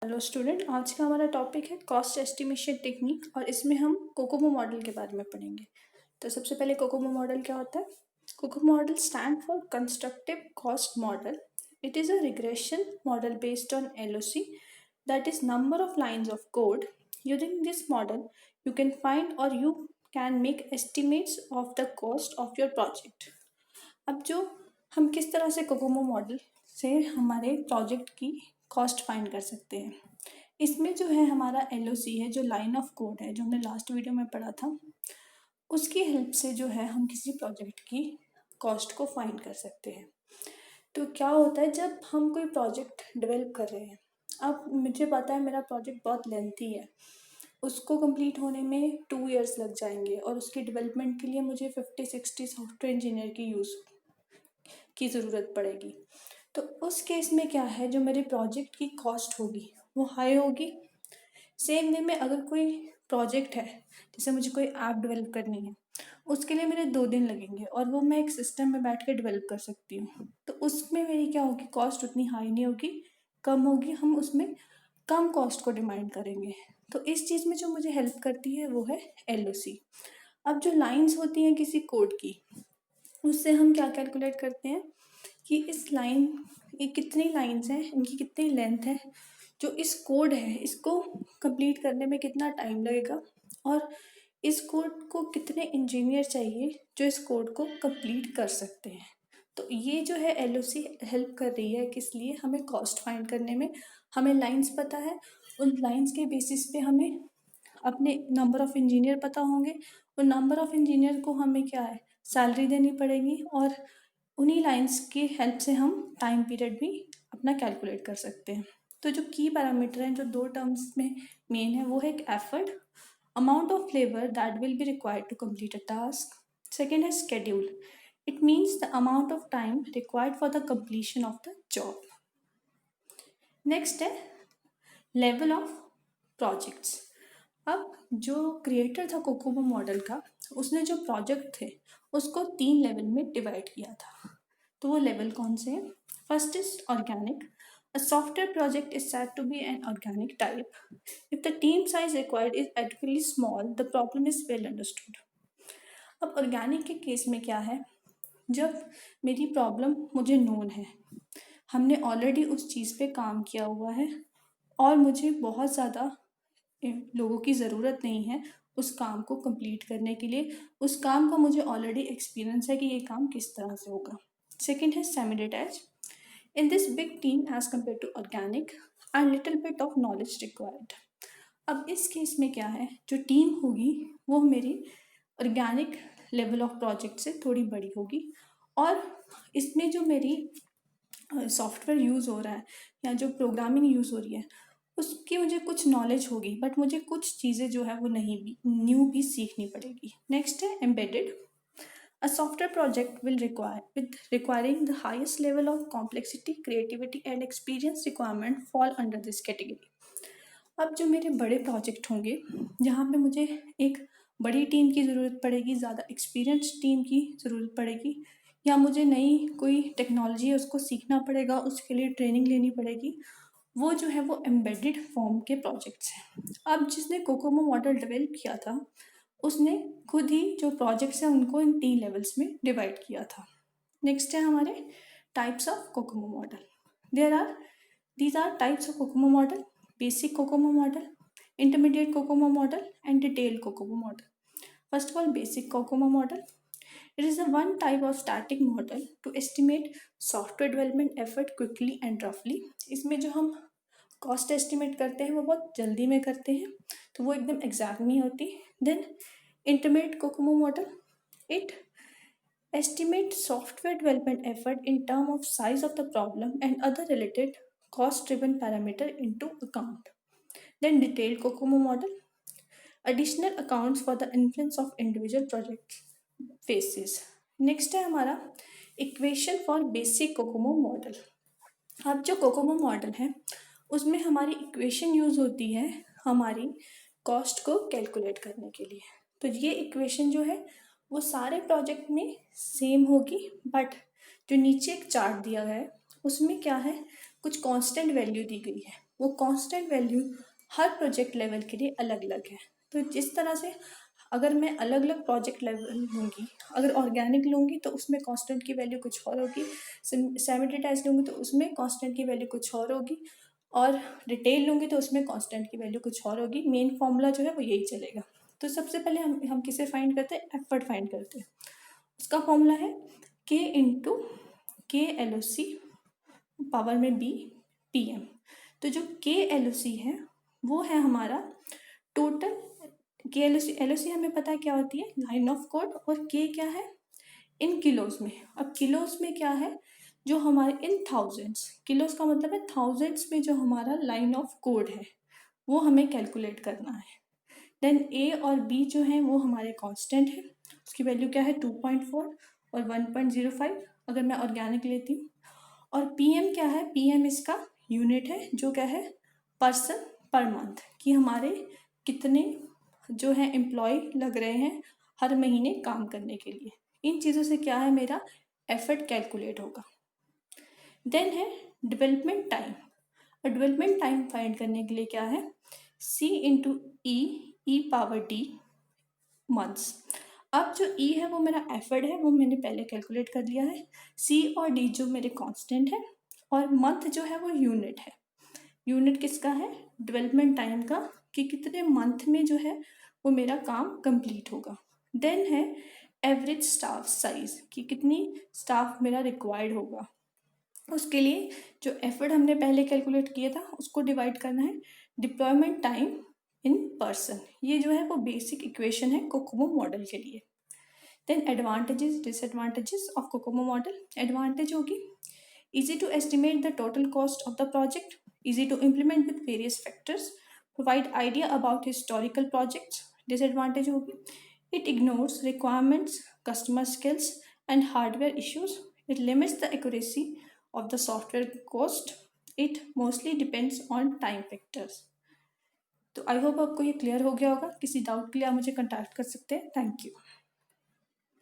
Hello student, आज का हमारा टॉपिक है कॉस्ट एस्टिमेशन टेक्निक और इसमें हम कोकोमो मॉडल के बारे में पढ़ेंगे। तो सबसे पहले कोकोमो मॉडल क्या होता है? COCOMO model stand for constructive cost model. It is a regression model based on LOC, that is number of lines of code. Using this model you can find or you can make estimates of the cost of your project. अब जो हम किस तरह से Kokomo model से हमारे project की cost find कर सकते हैं, इसमें जो है हमारा LOC है, जो लाइन ऑफ कोड है, जो हमने लास्ट वीडियो में पढ़ा था, उसकी हेल्प से जो है हम किसी प्रोजेक्ट की कॉस्ट को फाइंड कर सकते हैं। तो क्या होता है जब हम कोई प्रोजेक्ट डेवलप कर रहे हैं, अब मुझे पता है मेरा प्रोजेक्ट बहुत लेंथी है, उसको कंप्लीट होने में 2 इयर्स लग जाएंगे और उसकी डेवलपमेंट के लिए मुझे 50-60 सॉफ्टवेयर इंजीनियर की ज़रूरत पड़ेगी। तो उस केस में क्या है, जो मेरे प्रोजेक्ट की कॉस्ट होगी वो हाई होगी। सेम वे में अगर कोई प्रोजेक्ट है, जैसे मुझे कोई ऐप डेवलप करनी है, उसके लिए मेरे 2 दिन लगेंगे और वो मैं एक सिस्टम में बैठ के डेवलप कर सकती हूँ, तो उसमें मेरी क्या होगी, कॉस्ट उतनी हाई नहीं होगी, कम होगी। हम उसमें कम कॉस्ट को डिमांड करेंगे। तो इस चीज़ में जो मुझे हेल्प करती है वो है LOC। अब जो लाइंस होती हैं किसी कोड की, उससे हम क्या कैलकुलेट करते हैं कि इस लाइन, ये कितनी लाइंस हैं, इनकी कितनी लेंथ है, जो इस कोड है इसको कंप्लीट करने में कितना टाइम लगेगा और इस कोड को कितने इंजीनियर चाहिए जो इस कोड को कंप्लीट कर सकते हैं। तो ये जो है LOC हेल्प कर रही है किस लिए, हमें कॉस्ट फाइंड करने में। हमें लाइंस पता है, उन लाइंस के बेसिस पे हमें अपने नंबर ऑफ़ इंजीनियर पता होंगे, उन नंबर ऑफ़ इंजीनियर को हमें क्या है, सैलरी देनी पड़ेगी और उन्हीं लाइंस की हेल्प से हम टाइम पीरियड भी अपना कैलकुलेट कर सकते हैं। तो जो की पैरामीटर हैं, जो 2 टर्म्स में मेन है, वो है एक effort, amount of labour that will be required to complete a task. Second है schedule, it means the amount of time required for the completion of the job. Next है level of projects. अब जो creator था Kokomo model का, उसने जो project थे उसको 3 लेवल में डिवाइड किया था। तो वो लेवल कौन से हैं? First is organic. A software project is said to be an organic type. If the team size required is adequately small, the problem is well understood. अब ऑर्गेनिक के केस में क्या है, जब मेरी प्रॉब्लम मुझे नोन है, हमने ऑलरेडी उस चीज़ पे काम किया हुआ है और मुझे बहुत ज़्यादा लोगों की ज़रूरत नहीं है उस काम को कंप्लीट करने के लिए, उस काम का मुझे ऑलरेडी एक्सपीरियंस है कि ये काम किस तरह से होगा। सेकेंड है semi detach. In this big team as compare to organic and little bit of knowledge required. अब इस केस में क्या है, जो टीम होगी वो मेरी ऑर्गेनिक लेवल ऑफ प्रोजेक्ट से थोड़ी बड़ी होगी और इसमें जो मेरी सॉफ्टवेयर यूज़ हो रहा है या जो प्रोग्रामिंग यूज़ हो रही है उसकी मुझे कुछ नॉलेज होगी, बट मुझे कुछ चीज़ें जो है वो नहीं भी न्यू भी सीखनी पड़ेगी। नेक्स्ट है embedded. A software project will require with requiring the highest level of complexity, creativity and experience requirement fall under this category. अब जो मेरे बड़े प्रोजेक्ट होंगे, जहाँ पे मुझे एक बड़ी टीम की ज़रूरत पड़ेगी, ज़्यादा एक्सपीरियंस टीम की ज़रूरत पड़ेगी, या मुझे नई कोई टेक्नोलॉजी है उसको सीखना पड़ेगा, उसके लिए ट्रेनिंग लेनी पड़ेगी, वो जो है वो एम्बेडेड फॉर्म के प्रोजेक्ट्स हैं। अब जिसने कोकोमो मॉडल डेवलप किया था, उसने खुद ही जो प्रोजेक्ट्स हैं उनको इन 3 लेवल्स में डिवाइड किया था। नेक्स्ट है हमारे types of COCOMO model. There are these are types of Kokomo model: basic Kokomo model, intermediate Kokomo model, and detailed Kokomo model. First of all, basic Kokomo model. It is the one type of static model to estimate software development effort quickly and roughly. इसमें जो हम cost estimate करते हैं वो बहुत जल्दी में करते हैं, तो वो एकदम एग्जैक्ट नहीं होती। Then intermediate COCOMO model, it estimate software development effort in terms of size of the problem and other related cost driven parameter into account. Then detailed COCOMO model, additional accounts for the influence of individual project phases. Next है हमारा equation for basic COCOMO model. अब जो Kokomo model है उसमें हमारी equation use होती है हमारी कॉस्ट को कैलकुलेट करने के लिए। तो ये इक्वेशन जो है वो सारे प्रोजेक्ट में सेम होगी, बट जो नीचे एक चार्ट दिया गया है उसमें क्या है, कुछ कांस्टेंट वैल्यू दी गई है। वो कांस्टेंट वैल्यू हर प्रोजेक्ट लेवल के लिए अलग अलग है। तो जिस तरह से अगर मैं अलग अलग प्रोजेक्ट लेवल लूँगी, अगर ऑर्गेनिक लूँगी तो उसमें कांस्टेंट की वैल्यू कुछ और होगी, सेमी डिटैच लूँगी तो उसमें कांस्टेंट की वैल्यू कुछ और होगी, और रिटेल लूँगी तो उसमें कांस्टेंट की वैल्यू कुछ और होगी। मेन फॉर्मूला जो है वो यही चलेगा। तो सबसे पहले हम किसे फाइंड करते हैं, एफर्ट फाइंड करते हैं। उसका फॉर्मूला है के इंटू के एल ओ सी पावर में बी पी एम। तो जो के एल ओ सी है वो है हमारा टोटल। के एल ओ सी हमें पता है क्या होती है, लाइन ऑफ कोड, और के क्या है, इन किलोज में। अब किलोज में क्या है, जो हमारे इन थाउजेंड्स, किलोज का मतलब है थाउजेंड्स में जो हमारा लाइन ऑफ कोड है वो हमें कैलकुलेट करना है। देन ए और बी जो है वो हमारे कांस्टेंट है, उसकी वैल्यू क्या है 2.4 और 1.05 अगर मैं ऑर्गेनिक लेती हूँ। और पीएम क्या है, पीएम इसका यूनिट है जो क्या है पर्सन पर मंथ, कि हमारे कितने जो है एम्प्लॉय लग रहे हैं हर महीने काम करने के लिए। इन चीज़ों से क्या है, मेरा एफर्ट कैलकुलेट होगा। देन है डेवलपमेंट टाइम। और डेवलपमेंट टाइम फाइंड करने के लिए क्या है, सी इंटू ई पावर डी मंथ्स। अब जो ई है वो मेरा एफर्ट है, वो मैंने पहले कैलकुलेट कर लिया है। सी और डी जो मेरे कांस्टेंट है, और मंथ जो है वो यूनिट है। यूनिट किसका है, डेवलपमेंट टाइम का, कि कितने मंथ में जो है वो मेरा काम कंप्लीट होगा। देन है एवरेज स्टाफ साइज, कि कितनी स्टाफ मेरा रिक्वायर्ड होगा। उसके लिए जो एफर्ट हमने पहले कैलकुलेट किया था उसको डिवाइड करना है डिप्लॉयमेंट टाइम इन पर्सन। ये जो है वो बेसिक इक्वेशन है कोकोमो मॉडल के लिए। Then advantages disadvantages of COCOMO model. Advantage होगी easy to estimate the total cost of the project, easy to implement with various factors, provide idea about historical projects. Disadvantage होगी it ignores requirements, customer skills and hardware issues. It limits the accuracy of the software cost. It mostly depends on time factors. तो I hope आपको ये clear हो गया होगा। किसी doubt के लिए आप मुझे कंटैक्ट कर सकते हैं। Thank you.